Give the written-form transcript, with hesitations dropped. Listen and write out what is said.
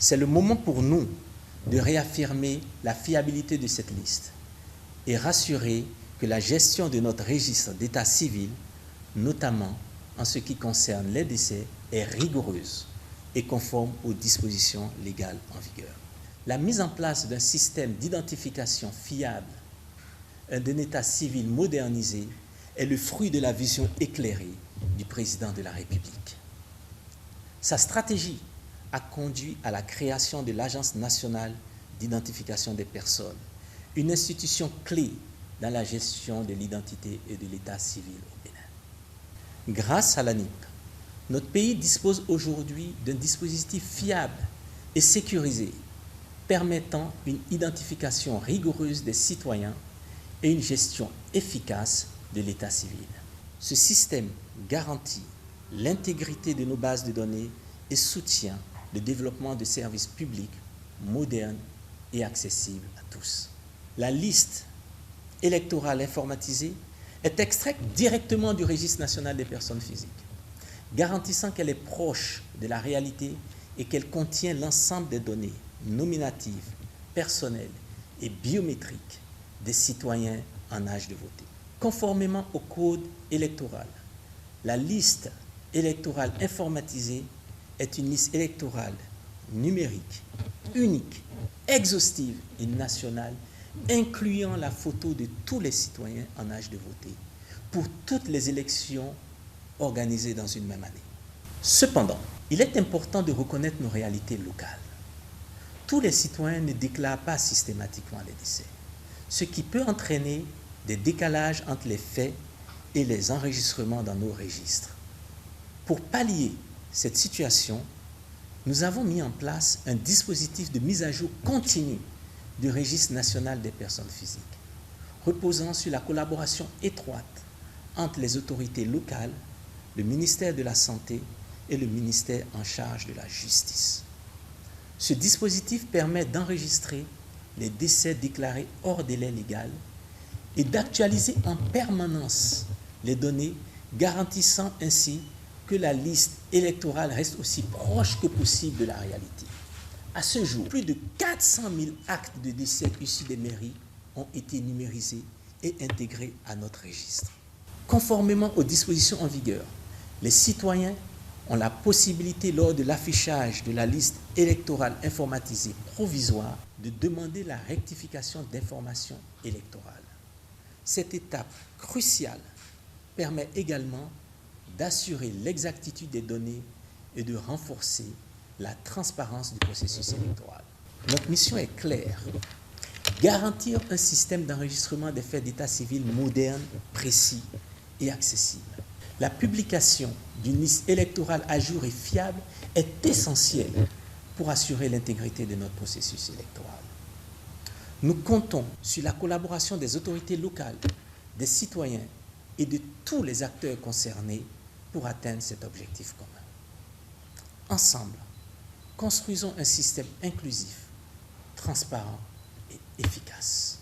C'est le moment pour nous de réaffirmer la fiabilité de cette liste et rassurer que la gestion de notre registre d'état civil, notamment en ce qui concerne les décès, est rigoureuse et conforme aux dispositions légales en vigueur. La mise en place d'un système d'identification fiable, d'un état civil modernisé, est le fruit de la vision éclairée du président de la République. Sa stratégie a conduit à la création de l'Agence nationale d'identification des personnes, une institution clé dans la gestion de l'identité et de l'état civil au Bénin. Grâce à l'ANIP, notre pays dispose aujourd'hui d'un dispositif fiable et sécurisé permettant une identification rigoureuse des citoyens et une gestion efficace de l'état civil. Ce système garantit l'intégrité de nos bases de données et soutient le développement de services publics modernes et accessibles à tous. La liste électorale informatisée est extraite directement du registre national des personnes physiques, garantissant qu'elle est proche de la réalité et qu'elle contient l'ensemble des données nominatives, personnelles et biométriques des citoyens en âge de voter. Conformément au code électoral, la liste électorale informatisée est une liste électorale numérique, unique, exhaustive et nationale, incluant la photo de tous les citoyens en âge de voter pour toutes les élections organisées dans une même année. Cependant, il est important de reconnaître nos réalités locales. Tous les citoyens ne déclarent pas systématiquement les décès, ce qui peut entraîner des décalages entre les faits et les enregistrements dans nos registres. Pour pallier cette situation, nous avons mis en place un dispositif de mise à jour continue du registre national des personnes physiques, reposant sur la collaboration étroite entre les autorités locales, le ministère de la Santé et le ministère en charge de la Justice. Ce dispositif permet d'enregistrer les décès déclarés hors délai légal et d'actualiser en permanence les données, garantissant ainsi que la liste électorale reste aussi proche que possible de la réalité. À ce jour, plus de 400 000 actes de décès issus des mairies ont été numérisés et intégrés à notre registre. Conformément aux dispositions en vigueur, les citoyens ont la possibilité, lors de l'affichage de la liste électorale informatisée provisoire, de demander la rectification d'informations électorales. Cette étape cruciale permet également d'assurer l'exactitude des données et de renforcer la transparence du processus électoral. Notre mission est claire: garantir un système d'enregistrement des faits d'état civil moderne, précis et accessible. La publication d'une liste électorale à jour et fiable est essentielle pour assurer l'intégrité de notre processus électoral. Nous comptons sur la collaboration des autorités locales, des citoyens et de tous les acteurs concernés pour atteindre cet objectif commun. Ensemble, construisons un système inclusif, transparent et efficace.